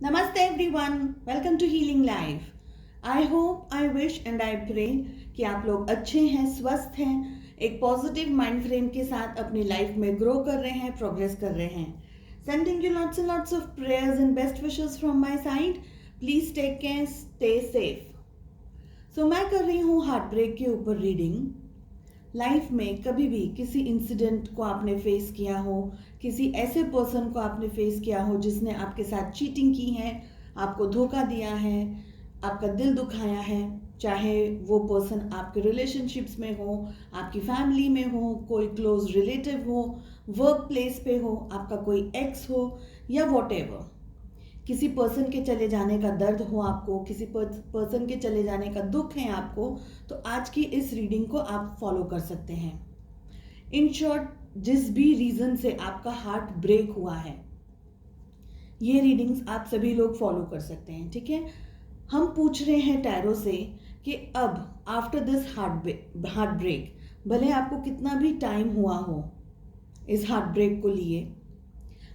Namaste everyone, welcome to Healing Life. I hope, I wish and I pray कि आप लोग अच्छे हैं, स्वस्थ हैं, एक पॉजिटिव माइंड फ्रेम के साथ अपनी लाइफ में ग्रो कर रहे हैं, प्रोग्रेस कर रहे हैं. Sending you lots and lots of prayers and best wishes from my side. Please take care, stay safe. So मैं कर रही हूँ हार्ट ब्रेक के ऊपर रीडिंग. लाइफ में कभी भी किसी इंसिडेंट को आपने फेस किया हो, किसी ऐसे पर्सन को आपने फेस किया हो जिसने आपके साथ चीटिंग की है, आपको धोखा दिया है, आपका दिल दुखाया है, चाहे वो पर्सन आपके रिलेशनशिप्स में हो, आपकी फैमिली में हो, कोई क्लोज रिलेटिव हो, वर्क प्लेस पे हो, आपका कोई एक्स हो या वॉटेवर. किसी पर्सन के चले जाने का दर्द हो आपको, किसी पर्सन के चले जाने का दुख है आपको, तो आज की इस रीडिंग को आप फॉलो कर सकते हैं. इन शॉर्ट, जिस भी रीजन से आपका हार्ट ब्रेक हुआ है, ये रीडिंग्स आप सभी लोग फॉलो कर सकते हैं. ठीक है, हम पूछ रहे हैं टैरो से कि अब आफ्टर दिस हार्ट ब्रेक, भले आपको कितना भी टाइम हुआ हो इस हार्ट ब्रेक को लिए,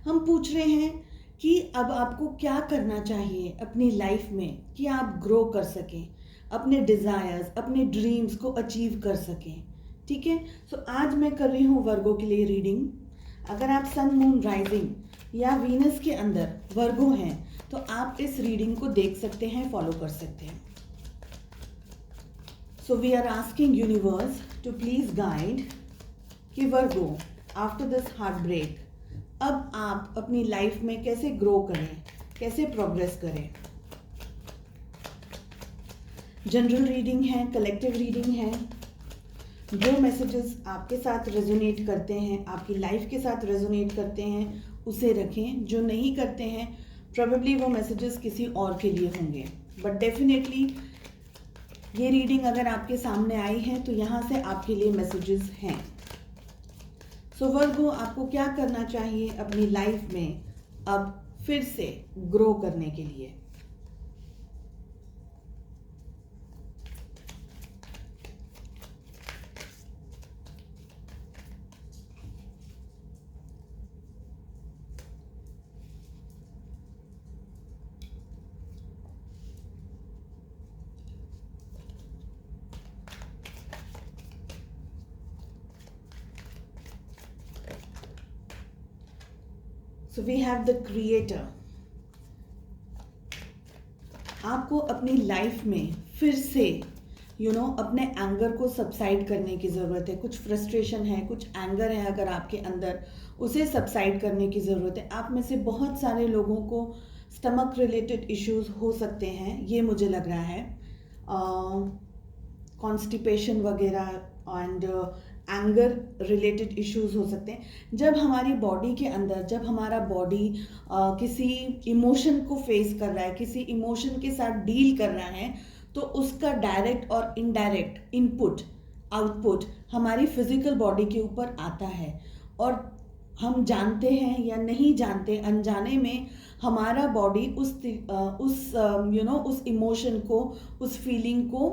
हम पूछ रहे हैं कि अब आपको क्या करना चाहिए अपनी लाइफ में कि आप ग्रो कर सकें, अपने डिज़ायर्स, अपने ड्रीम्स को अचीव कर सकें. ठीक है, सो आज मैं कर रही हूँ वर्गो के लिए रीडिंग. अगर आप सन मून राइजिंग या वीनस के अंदर वर्गो हैं तो आप इस रीडिंग को देख सकते हैं, फॉलो कर सकते हैं. So we are asking universe to please guide कि Virgo after this heartbreak अब आप अपनी लाइफ में कैसे ग्रो करें, कैसे प्रोग्रेस करें. जनरल रीडिंग है, कलेक्टिव रीडिंग है. जो मैसेजेस आपके साथ रेजोनेट करते हैं, आपकी लाइफ के साथ रेजोनेट करते हैं, उसे रखें. जो नहीं करते हैं, प्रोबेबली वो मैसेजेस किसी और के लिए होंगे, बट डेफिनेटली ये रीडिंग अगर आपके सामने आई है तो यहाँ से आपके लिए मैसेजेस हैं. सो वर्गो, आपको क्या करना चाहिए अपनी लाइफ में अब फिर से ग्रो करने के लिए. So we have the creator. आपको अपनी लाइफ में फिर से अपने एंगर को सबसाइड करने की ज़रूरत है. कुछ फ्रस्ट्रेशन है, कुछ एंगर है अगर आपके अंदर, उसे सबसाइड करने की ज़रूरत है. आप में से बहुत सारे लोगों को स्टमक रिलेटेड इश्यूज हो सकते हैं, ये मुझे लग रहा है. कॉन्स्टिपेशन वगैरह एंड एंगर रिलेटेड इश्यूज हो सकते हैं. जब हमारी बॉडी के अंदर, जब हमारा बॉडी किसी इमोशन को फेस कर रहा है, किसी इमोशन के साथ डील कर रहा है, तो उसका डायरेक्ट और इनडायरेक्ट इनपुट, आउटपुट हमारी फिजिकल बॉडी के ऊपर आता है. और हम जानते हैं या नहीं जानते, अनजाने में हमारा बॉडी उस इमोशन को, उस फीलिंग को,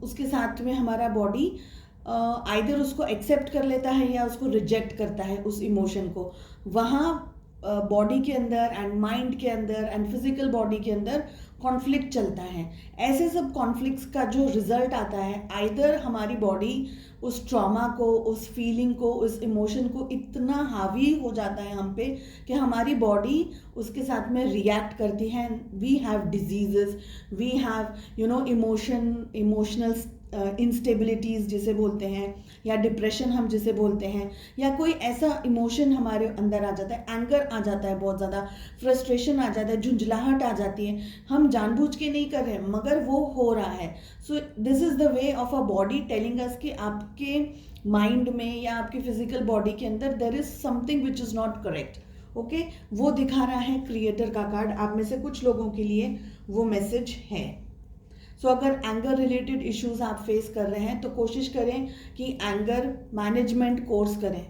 उसके साथ में हमारा बॉडी आइदर उसको एक्सेप्ट कर लेता है या उसको रिजेक्ट करता है उस इमोशन को. वहाँ बॉडी के अंदर एंड माइंड के अंदर एंड फिजिकल बॉडी के अंदर कॉन्फ्लिक्ट चलता है. ऐसे सब कॉन्फ्लिक्ट्स का जो रिजल्ट आता है, आइदर हमारी बॉडी उस ट्रॉमा को, उस फीलिंग को, उस इमोशन को इतना हावी हो जाता है हम पे कि हमारी बॉडी उसके साथ में रिएक्ट करती है. We have diseases, we have emotional instabilities जिसे बोलते हैं, या डिप्रेशन हम जिसे बोलते हैं, या कोई ऐसा इमोशन हमारे अंदर आ जाता है, एंगर आ जाता है, बहुत ज़्यादा फ्रस्ट्रेशन आ जाता है, झुंझलाहट आ जाती है. हम जानबूझ के नहीं कर रहे हैं मगर वो हो रहा है. So this is the way of a body telling us कि आपके माइंड में या आपकी फिजिकल बॉडी के अंदर there is something which is not correct. Okay, वो दिखा रहा है क्रिएटर का कार्ड. आप में से कुछ लोगों के लिए वो मैसेज है. सो अगर एंगर रिलेटेड इश्यूज आप फेस कर रहे हैं तो कोशिश करें कि एंगर मैनेजमेंट कोर्स करें.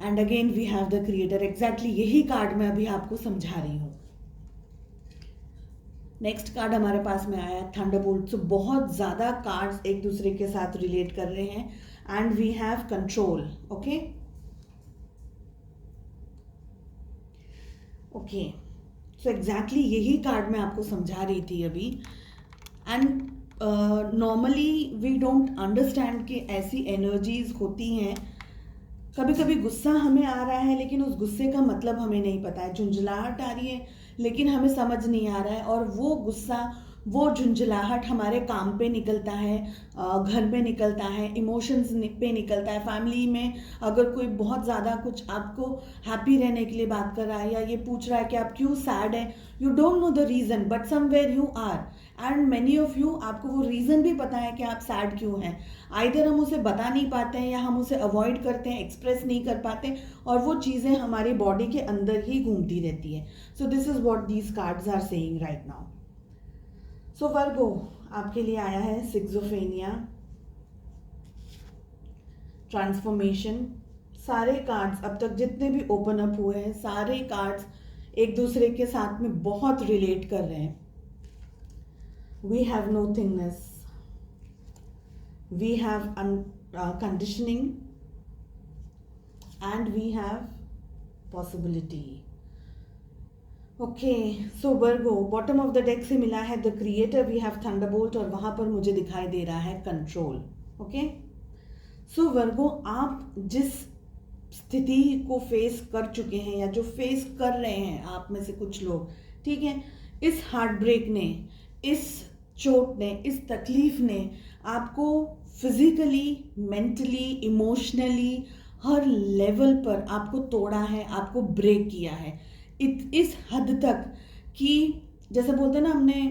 And again we have the creator. Exactly यही कार्ड मैं अभी आपको समझा रही हूँ. नेक्स्ट कार्ड हमारे पास में आया थंडरबोल्ट. सो बहुत ज़्यादा कार्ड्स एक दूसरे के साथ रिलेट कर रहे हैं. And we have control. Okay, okay, so exactly यही कार्ड मैं आपको समझा रही थी अभी। And normally we don't understand कि ऐसी एनर्जीज होती हैं। कभी कभी गुस्सा हमें आ रहा है लेकिन उस गुस्से का मतलब हमें नहीं पता है, झुंझलाहट आ रही है लेकिन हमें समझ नहीं आ रहा है, और वो गुस्सा, वो झुंझलाहट हमारे काम पे निकलता है, घर पे निकलता है, इमोशंस पे निकलता है, फैमिली में अगर कोई बहुत ज़्यादा कुछ आपको हैप्पी रहने के लिए बात कर रहा है या ये पूछ रहा है कि आप क्यों सैड हैं, you don't know the reason but somewhere you are, and many of you, आपको वो रीज़न भी पता है कि आप सैड क्यों हैं। आइदर हम उसे बता नहीं पाते हैं या हम उसे अवॉइड करते हैं, एक्सप्रेस नहीं कर पाते, और वो चीज़ें हमारी बॉडी के अंदर ही घूमती रहती है। So this is what these cards are saying right now. So Virgo, आपके लिए आया है सिक्सोफेनिया, ट्रांसफॉर्मेशन। सारे कार्ड्स अब तक जितने भी ओपन अप हुए हैं, सारे कार्ड्स एक दूसरे के साथ में बहुत रिलेट कर रहे हैं। We have nothingness, we have conditioning, and we have possibility. Okay, so Virgo, bottom of the deck से मिला है the creator, we have thunderbolt, और वहां पर मुझे दिखाई दे रहा है कंट्रोल। ओके, सो वर्गो, आप जिस स्थिति को फेस कर चुके हैं या जो फेस कर रहे हैं आप में से कुछ लोग, ठीक है, इस हार्ट ब्रेक ने, इस चोट ने, इस तकलीफ ने आपको फिजिकली, मेंटली, इमोशनली, हर लेवल पर आपको तोड़ा है, आपको ब्रेक किया है इस हद तक कि जैसे बोलते हैं ना, हमने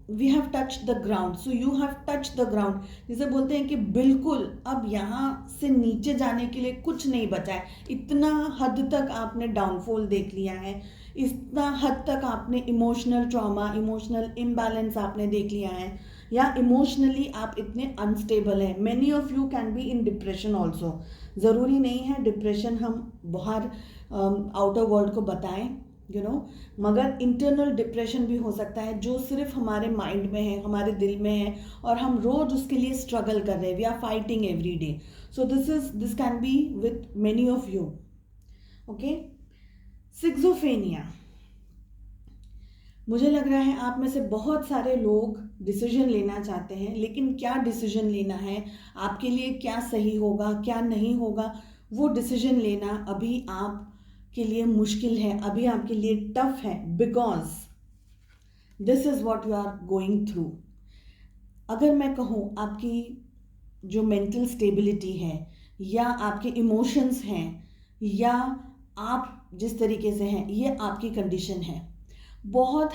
we have touch the ground, so you have touch the ground. जैसे बोलते हैं कि बिल्कुल अब यहाँ से नीचे जाने के लिए कुछ नहीं बचा है, इतना हद तक आपने डाउनफॉल देख लिया है, इतना हद तक आपने इमोशनल ट्रॉमा, इमोशनल इम्बैलेंस आपने देख लिया है, या इमोशनली आप इतने अनस्टेबल हैं। Many of you can be in depression also. ज़रूरी नहीं है डिप्रेशन हम बाहर आउटर वर्ल्ड को बताएं, यू नो, मगर इंटरनल डिप्रेशन भी हो सकता है जो सिर्फ हमारे माइंड में है, हमारे दिल में है, और हम रोज उसके लिए स्ट्रगल कर रहे हैं। We are fighting every day. So this can be with many of you. Okay, सिक्सोफेनिया, मुझे लग रहा है आप में से बहुत सारे लोग डिसीजन लेना चाहते हैं, लेकिन क्या डिसीजन लेना है, आपके लिए क्या सही होगा, क्या नहीं होगा, वो डिसीजन लेना अभी आप के लिए मुश्किल है, अभी आपके लिए टफ है, because this is what you are going through. अगर मैं कहूँ आपकी जो मेंटल स्टेबिलिटी है, या आपके इमोशंस हैं, या आप जिस तरीके से हैं, ये आपकी कंडीशन है। बहुत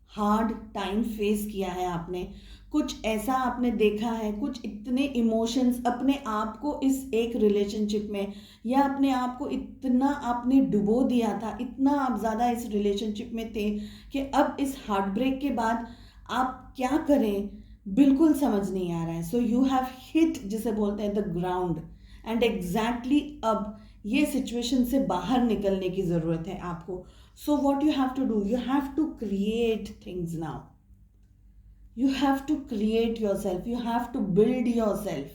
हार्ड टाइम फेस किया है आपने, कुछ ऐसा आपने देखा है, कुछ इतने इमोशंस अपने आप को इस एक रिलेशनशिप में, या अपने आप को इतना आपने डुबो दिया था, इतना आप ज़्यादा इस रिलेशनशिप में थे कि अब इस हार्ट ब्रेक के बाद आप क्या करें बिल्कुल समझ नहीं आ रहा है। सो यू हैव हिट, जिसे बोलते हैं द ग्राउंड, एंड एग्जैक्टली अब ये सिचुएशन से बाहर निकलने की ज़रूरत है आपको। So what you have to do, you have to create things now, you have to create yourself, you have to build yourself.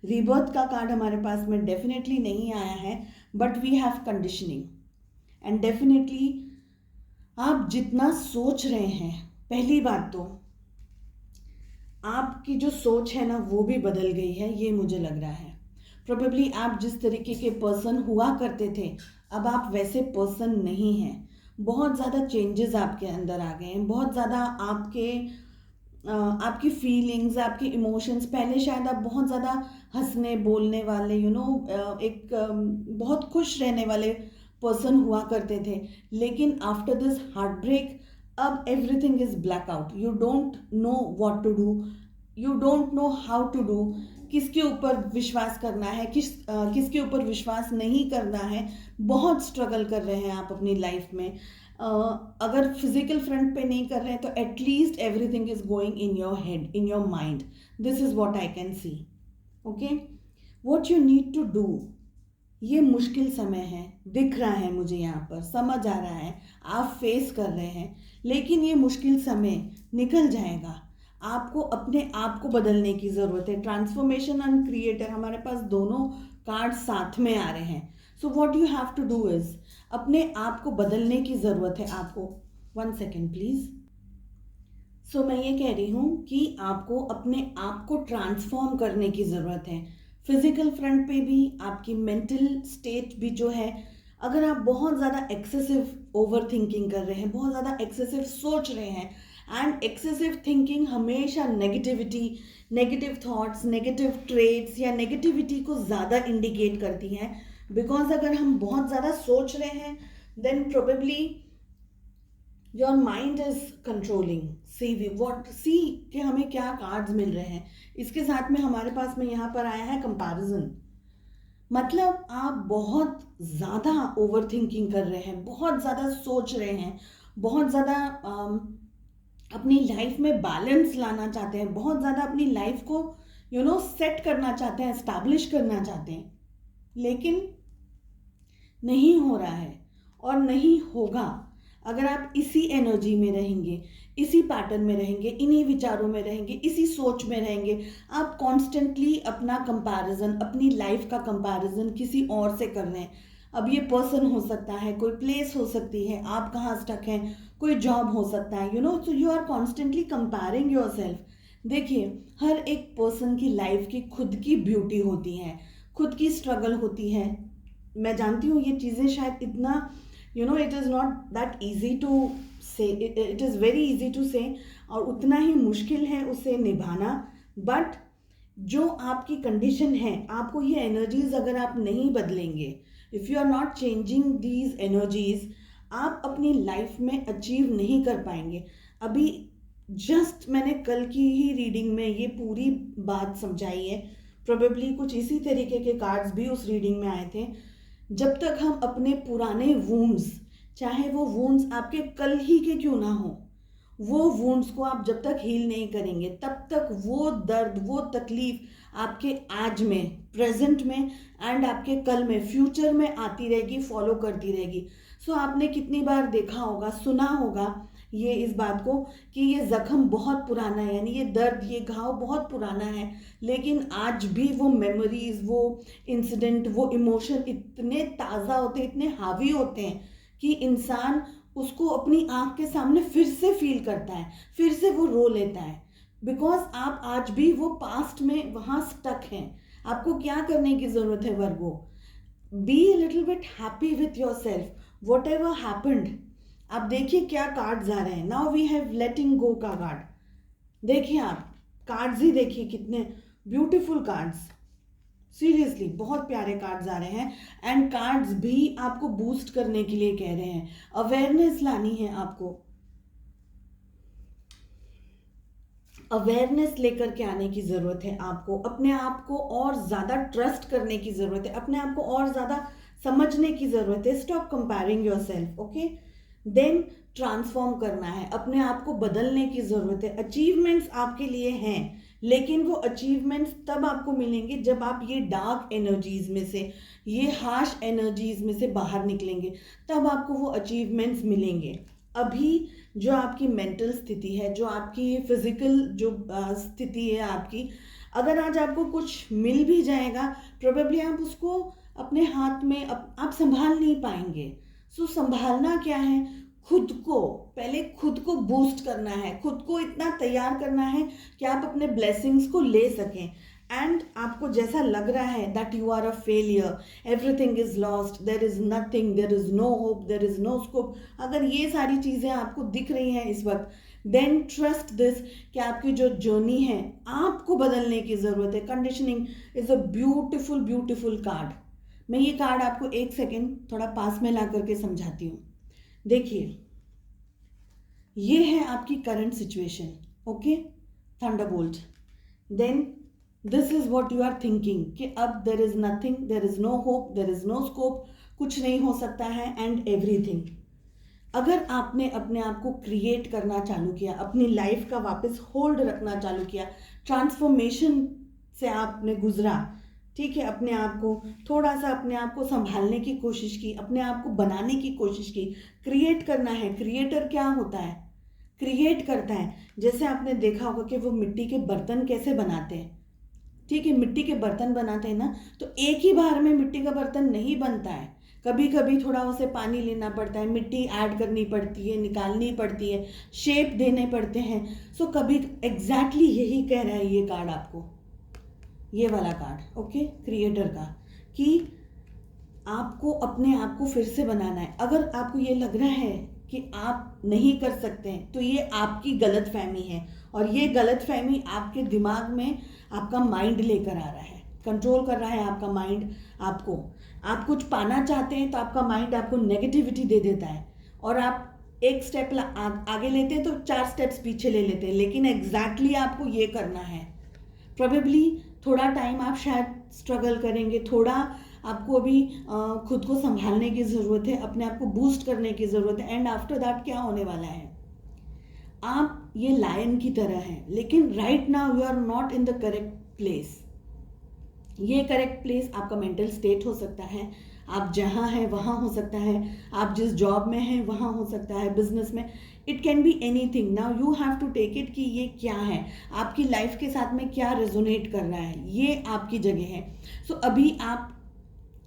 Rebirth का कार्ड हमारे पास में डेफिनेटली नहीं आया है, but we have conditioning, and definitely आप जितना सोच रहे हैं, पहली बात तो आपकी जो सोच है ना वो भी बदल गई है, ये मुझे लग रहा है। प्रोबेबली आप जिस तरीके के पर्सन हुआ करते थे, अब आप वैसे पर्सन नहीं हैं। बहुत ज़्यादा चेंजेस आपके अंदर आ गए हैं, बहुत ज़्यादा आपकी फीलिंग्स, आपके इमोशंस, पहले शायद आप बहुत ज़्यादा हंसने बोलने वाले, एक बहुत खुश रहने वाले पर्सन हुआ करते थे, लेकिन आफ्टर दिस हार्ट ब्रेक अब everything is black out. You don't know what to do, you don't know how to do, किसके ऊपर विश्वास करना है, किसके ऊपर विश्वास नहीं करना है। बहुत स्ट्रगल कर रहे हैं आप अपनी लाइफ में। अगर फिजिकल फ्रंट पे नहीं कर रहे हैं तो at least everything is going in your head, in your mind. This is what I can see. Okay, what you need to do, ये मुश्किल समय है, दिख रहा है मुझे, यहाँ पर समझ आ रहा है आप फेस कर रहे हैं, लेकिन ये मुश्किल समय निकल जाएगा। आपको अपने आप को बदलने की ज़रूरत है। ट्रांसफॉर्मेशन एंड क्रिएटर, हमारे पास दोनों कार्ड साथ में आ रहे हैं। So what you have to do is अपने आप को बदलने की ज़रूरत है आपको। 1 सेकेंड प्लीज़। सो मैं ये कह रही हूँ कि आपको अपने आप को ट्रांसफॉर्म करने की ज़रूरत है। फिजिकल फ्रंट पे भी, आपकी मेंटल स्टेट भी जो है, अगर आप बहुत ज़्यादा एक्सेसिव ओवर थिंकिंग कर रहे हैं, बहुत ज़्यादा एक्सेसिव सोच रहे हैं, एंड एक्सेसिव थिंकिंग हमेशा negativity, negative thoughts, negative traits या नेगेटिविटी को ज़्यादा इंडिकेट करती हैं। बिकॉज अगर हम बहुत ज़्यादा सोच रहे हैं then probably your mind is controlling. See कि हमें क्या कार्ड्स मिल रहे हैं। इसके साथ में हमारे पास में यहाँ पर आया है कंपैरिजन। मतलब आप बहुत ज़्यादा ओवर थिंकिंग कर रहे हैं, बहुत ज़्यादा सोच रहे हैं, बहुत ज़्यादा अपनी लाइफ में बैलेंस लाना चाहते हैं, बहुत ज़्यादा अपनी लाइफ को सेट करना चाहते हैं, एस्टैब्लिश करना चाहते हैं, लेकिन नहीं हो रहा है और नहीं होगा अगर आप इसी एनर्जी में रहेंगे, इसी पैटर्न में रहेंगे, इन्हीं विचारों में रहेंगे, इसी सोच में रहेंगे। आप कॉन्स्टेंटली अपना कंपैरिजन, अपनी लाइफ का कंपैरिजन किसी और से कर रहे हैं। अब ये पर्सन हो सकता है, कोई प्लेस हो सकती है, आप कहाँ स्टक हैं, कोई जॉब हो सकता है, so you are constantly comparing yourself. देखिए, हर एक पर्सन की लाइफ की खुद की ब्यूटी होती है, खुद की स्ट्रगल होती है। मैं जानती हूँ ये चीज़ें शायद इतना it is not that easy to say, it is very easy to say, और उतना ही मुश्किल है उसे निभाना। बट जो आपकी कंडीशन है, आपको ये एनर्जीज अगर आप नहीं बदलेंगे, if you are not changing these energies, आप अपनी लाइफ में अचीव नहीं कर पाएंगे। अभी जस्ट मैंने कल की ही रीडिंग में ये पूरी बात समझाई है। प्रोबेबली कुछ इसी तरीके के कार्ड्स भी उस रीडिंग में आए थे। जब तक हम अपने पुराने वूंड्स, चाहे वो वूंड्स आपके कल ही के क्यों ना हो, वो वुंड्स को आप जब तक हील नहीं करेंगे, तब तक वो दर्द, वो तकलीफ आपके आज में, प्रेजेंट में एंड आपके कल में, फ्यूचर में आती रहेगी, फॉलो करती रहेगी। सो आपने कितनी बार देखा होगा, सुना होगा ये इस बात को कि ये जख्म बहुत पुराना है, यानी ये दर्द, ये घाव बहुत पुराना है, लेकिन आज भी वो मेमोरीज, वो इंसिडेंट, वो इमोशन इतने ताज़ा होते हैं, इतने हावी होते हैं कि इंसान उसको अपनी आंख के सामने फिर से फील करता है, फिर से वो रो लेता है। बिकॉज आप आज भी वो पास्ट में वहाँ स्टक हैं। आपको क्या करने की ज़रूरत है Virgo? Be a little bit happy with yourself, whatever happened. आप देखिए क्या कार्ड्स आ रहे हैं। Now we have letting go का कार्ड। देखिए, आप कार्ड्स ही देखिए, कितने ब्यूटीफुल कार्ड्स, सीरियसली बहुत प्यारे कार्ड्स आ रहे हैं। एंड कार्ड्स भी आपको बूस्ट करने के लिए कह रहे हैं, अवेयरनेस लानी है आपको, अवेयरनेस लेकर के आने की ज़रूरत है आपको, अपने आप को और ज़्यादा ट्रस्ट करने की ज़रूरत है, अपने आप को और ज़्यादा समझने की ज़रूरत है। Stop comparing yourself, okay. Then transform करना है, अपने आप को बदलने की ज़रूरत है। अचीवमेंट्स आपके लिए हैं, लेकिन वो अचीवमेंट्स तब आपको मिलेंगे जब आप ये डार्क एनर्जीज में से, ये हार्श एनर्जीज में से बाहर निकलेंगे, तब आपको वो अचीवमेंट्स मिलेंगे। अभी जो आपकी मेंटल स्थिति है, जो आपकी फिजिकल जो स्थिति है आपकी, अगर आज आपको कुछ मिल भी जाएगा, प्रोबेबली आप उसको अपने हाथ में आप संभाल नहीं पाएंगे। सो संभालना क्या है? खुद को, पहले खुद को बूस्ट करना है, खुद को इतना तैयार करना है कि आप अपने ब्लेसिंग्स को ले सकें। एंड आपको जैसा लग रहा है that you are a failure, everything is lost, there is nothing, there is no hope, there is no scope, अगर ये सारी चीज़ें आपको दिख रही हैं इस वक्त, देन ट्रस्ट दिस कि आपकी जो जर्नी है आपको बदलने की ज़रूरत है। Conditioning is a beautiful beautiful card. मैं ये कार्ड आपको 1 सेकेंड थोड़ा पास में ला करके समझाती हूँ। देखिए, ये है आपकी current situation, okay, thunderbolt. Then this is what you are thinking कि अब there is nothing, there is no hope, there is no scope, कुछ नहीं हो सकता है एंड एवरीथिंग। अगर आपने अपने आप को क्रिएट करना चालू किया, अपनी लाइफ का वापस होल्ड रखना चालू किया, ट्रांसफॉर्मेशन से आपने गुजरा, ठीक है, अपने आप को थोड़ा सा, अपने आप को संभालने की कोशिश की, अपने आप को बनाने की कोशिश की, क्रिएट करना है। क्रिएटर क्या होता है? क्रिएट करता है, जैसे आपने देखा होगा कि वो मिट्टी के बर्तन कैसे बनाते हैं, ठीक है, मिट्टी के बर्तन बनाते हैं ना, तो एक ही बार में मिट्टी का बर्तन नहीं बनता है, कभी कभी थोड़ा उसे पानी लेना पड़ता है, मिट्टी ऐड करनी पड़ती है, निकालनी पड़ती है, शेप देने पड़ते हैं। सो कभी एग्जैक्टली यही कह रहा है ये कार्ड आपको, ये वाला कार्ड, ओके, क्रिएटर का, कि आपको अपने आप को फिर से बनाना है। अगर आपको ये लग रहा है कि आप नहीं कर सकते हैं, तो ये आपकी गलत फहमी है, और ये गलत फहमी आपके दिमाग में आपका माइंड लेकर आ रहा है, कंट्रोल कर रहा है आपका माइंड आपको। आप कुछ पाना चाहते हैं तो आपका माइंड आपको नेगेटिविटी दे देता है, और आप एक स्टेप आगे लेते हैं तो 4 स्टेप्स पीछे ले लेते हैं, लेकिन एग्जैक्टली आपको ये करना है। प्रोबेबली थोड़ा टाइम आप शायद स्ट्रगल करेंगे, थोड़ा आपको अभी खुद को संभालने की ज़रूरत है, अपने आप को बूस्ट करने की ज़रूरत है, एंड आफ्टर दैट क्या होने वाला है, आप ये लायन की तरह हैं, लेकिन right now you are not in the correct place. ये करेक्ट प्लेस आपका मेंटल स्टेट हो सकता है, आप जहाँ हैं वहाँ हो सकता है, आप जिस जॉब में हैं वहाँ हो सकता है, बिजनेस में, it can be anything. Now you have to take it कि ये क्या है, आपकी लाइफ के साथ में क्या रेजोनेट कर रहा है, ये आपकी जगह है। सो अभी आप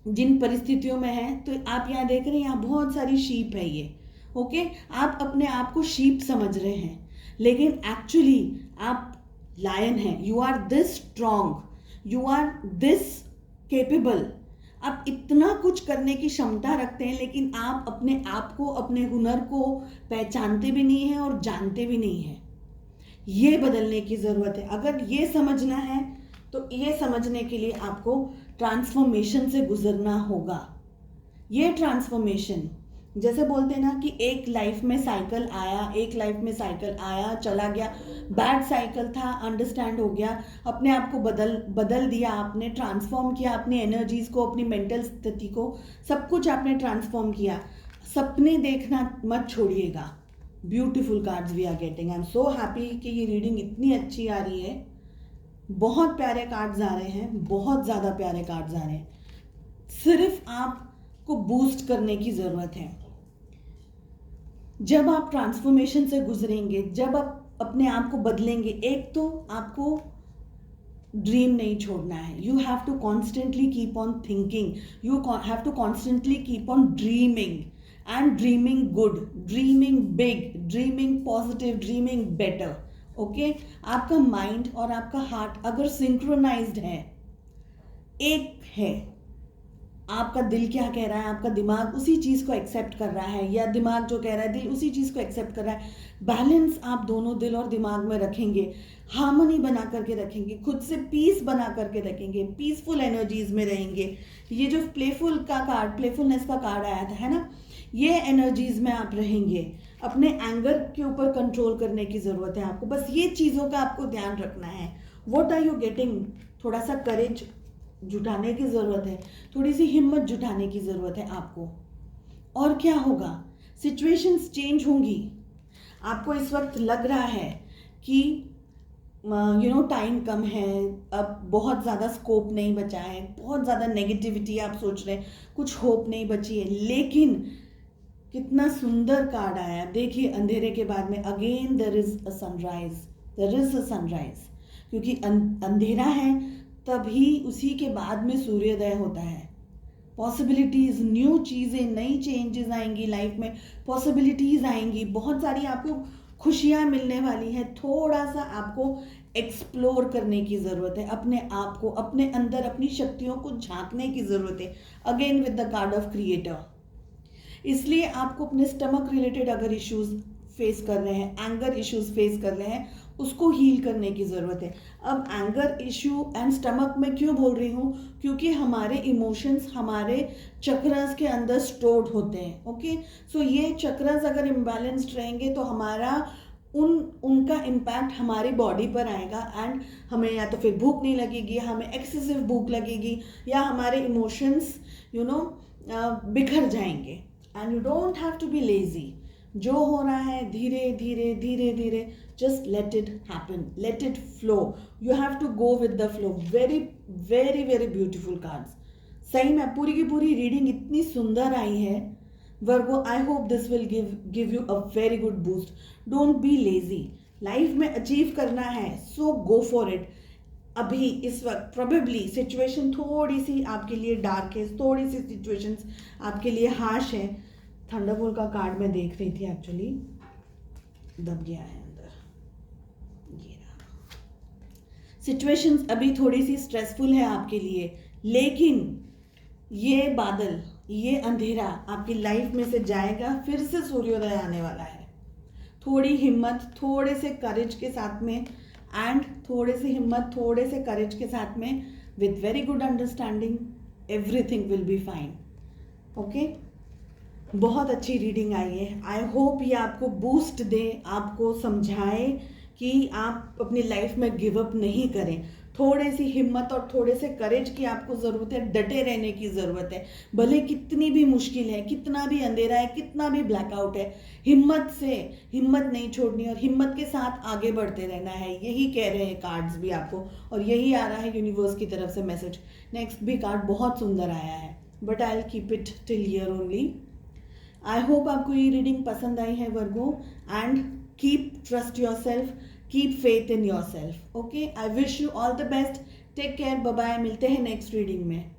जिन परिस्थितियों में हैं, तो आप यहाँ देख रहे हैं यहाँ बहुत सारी शीप है ये, ओके, आप अपने आप को शीप समझ रहे हैं, लेकिन एक्चुअली आप लायन हैं। You are this strong, you are this capable, आप इतना कुछ करने की क्षमता रखते हैं, लेकिन आप अपने आप को, अपने हुनर को पहचानते भी नहीं हैं और जानते भी नहीं हैं। ये बदलने की ज़रूरत है। अगर ये समझना है तो ये समझने के लिए आपको ट्रांसफॉर्मेशन से गुजरना होगा। ये ट्रांसफॉर्मेशन, जैसे बोलते हैं ना कि एक लाइफ में साइकिल आया, एक लाइफ में साइकिल आया चला गया, बैड साइकिल था, अंडरस्टैंड हो गया, अपने आप को बदल दिया आपने, ट्रांसफॉर्म किया अपनी एनर्जीज को, अपनी मेंटल स्थिति को, सब कुछ आपने ट्रांसफॉर्म किया। सपने देखना मत छोड़िएगा। Beautiful cards we are getting. I am so happy कि ये रीडिंग इतनी अच्छी आ रही है। बहुत प्यारे कार्ड्स आ रहे हैं, बहुत ज़्यादा प्यारे कार्ड्स आ रहे हैं। सिर्फ आपको बूस्ट करने की ज़रूरत है। जब आप ट्रांसफॉर्मेशन से गुजरेंगे, जब आप अपने आप को बदलेंगे, एक तो आपको ड्रीम नहीं छोड़ना है। You have to constantly keep on thinking, you have to constantly keep on dreaming, and dreaming good, dreaming big, dreaming positive, dreaming better. Okay, आपका माइंड और आपका हार्ट अगर सिंक्रोनाइज्ड है, एक है, आपका दिल क्या कह रहा है, आपका दिमाग उसी चीज़ को एक्सेप्ट कर रहा है, या दिमाग जो कह रहा है दिल उसी चीज़ को एक्सेप्ट कर रहा है, बैलेंस आप दोनों दिल और दिमाग में रखेंगे, हार्मनी बना करके रखेंगे, खुद से पीस बना करके रखेंगे, पीसफुल एनर्जीज में रहेंगे। ये जो प्लेफुलनेस का कार्ड आया था, है ना, ये एनर्जीज में आप रहेंगे। अपने एंगर के ऊपर कंट्रोल करने की ज़रूरत है आपको, बस ये चीज़ों का आपको ध्यान रखना है। व्हाट आर यू गेटिंग, थोड़ा सा करेज जुटाने की ज़रूरत है, थोड़ी सी हिम्मत जुटाने की ज़रूरत है आपको। और क्या होगा, सिचुएशंस चेंज होंगी। आपको इस वक्त लग रहा है कि टाइम कम है, अब बहुत ज़्यादा स्कोप नहीं बचा है, बहुत ज़्यादा नेगेटिविटी आप सोच रहे हैं, कुछ होप नहीं बची है, लेकिन कितना सुंदर कार्ड आया। देखिए, अंधेरे के बाद में again there is a sunrise, there is a sunrise, क्योंकि अंधेरा है तभी उसी के बाद में सूर्योदय होता है। पॉसिबिलिटीज़, न्यू चीज़ें, नई चेंजेस आएंगी लाइफ में, पॉसिबिलिटीज़ आएंगी, बहुत सारी आपको खुशियाँ मिलने वाली हैं। थोड़ा सा आपको एक्सप्लोर करने की ज़रूरत है, अपने आप को, अपने अंदर अपनी शक्तियों को झांकने की ज़रूरत है। Again with the card of creator. इसलिए आपको अपने स्टमक रिलेटेड अगर इश्यूज फेस कर रहे हैं, एंगर इश्यूज फेस कर रहे हैं, उसको हील करने की ज़रूरत है। अब एंगर इश्यू एंड स्टमक में क्यों बोल रही हूँ, क्योंकि हमारे इमोशंस हमारे चक्रस के अंदर स्टोर्ड होते हैं। ओके, सो ये चक्रस अगर इम्बैलेंस्ड रहेंगे तो हमारा उनका इम्पैक्ट हमारी बॉडी पर आएगा, एंड हमें या तो फिर भूख नहीं लगेगी, हमें एक्सेसिव भूख लगेगी, या हमारे इमोशंस बिखर जाएंगे। And you don't have to be lazy. जो हो रहा है धीरे धीरे धीरे धीरे, just let it happen, let it flow, you have to go with the flow. Very very very beautiful cards. सही में पूरी की पूरी रीडिंग इतनी सुंदर आई है Virgo. I hope this will give you a very good boost. Don't be lazy. Life में अचीव करना है, सो गो फॉर इट। अभी इस वक्त प्रोबेबली सिचुएशन थोड़ी सी आपके लिए डार्क है, थोड़ी सी सिचुएशंस आपके लिए हार्श है। थंडरबोल्ट का कार्ड मैं देख रही थी, एक्चुअली दब गया है अंदर, ये रहा। सिचुएशंस अभी थोड़ी सी स्ट्रेसफुल है आपके लिए, लेकिन ये बादल, ये अंधेरा आपकी लाइफ में से जाएगा, फिर से सूर्योदय आने वाला है। थोड़ी हिम्मत, थोड़े से करेज के साथ में, एंड थोड़े से हिम्मत, थोड़े से करेज के साथ में, with very good understanding, everything will be fine. Okay, बहुत अच्छी रीडिंग आई है। आई होप ये आपको बूस्ट दे, आपको समझाए कि आप अपनी लाइफ में गिव अप नहीं करें। थोड़े सी हिम्मत और थोड़े से करेज की आपको ज़रूरत है, डटे रहने की ज़रूरत है। भले कितनी भी मुश्किल है, कितना भी अंधेरा है, कितना भी ब्लैकआउट है, हिम्मत से, हिम्मत नहीं छोड़नी और हिम्मत के साथ आगे बढ़ते रहना है। यही कह रहे हैं कार्ड्स भी आपको, और यही आ रहा है यूनिवर्स की तरफ से मैसेज। नेक्स्ट भी कार्ड बहुत सुंदर आया है, but I will keep it till here only. I hope आपको ये रीडिंग पसंद आई है Virgo, and keep trust yourself, keep faith in yourself. Okay, I wish you all the best, take care, bye bye, मिलते हैं next reading में।